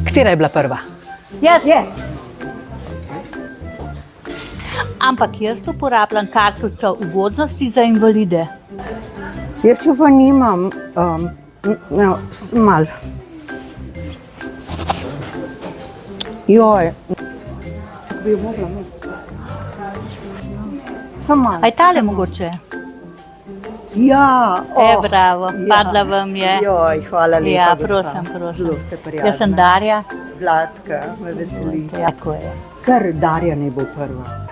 Katera je bila prva? Jaz. Ampak jaz uporabljam kartico ugodnosti za invalide. Jaz jo pa nimam, malo. Joj. Bi jo mogla imeti. Samo malo. Aj tale mogoče? Ja, Bravo, padla vam je. Joj, hvala lepa, Ja, gospa. prosim. Zelo ste prijazna. Jaz sem Darja. Vladka, me veseli. Tako je. Kar Darja ne bo prva.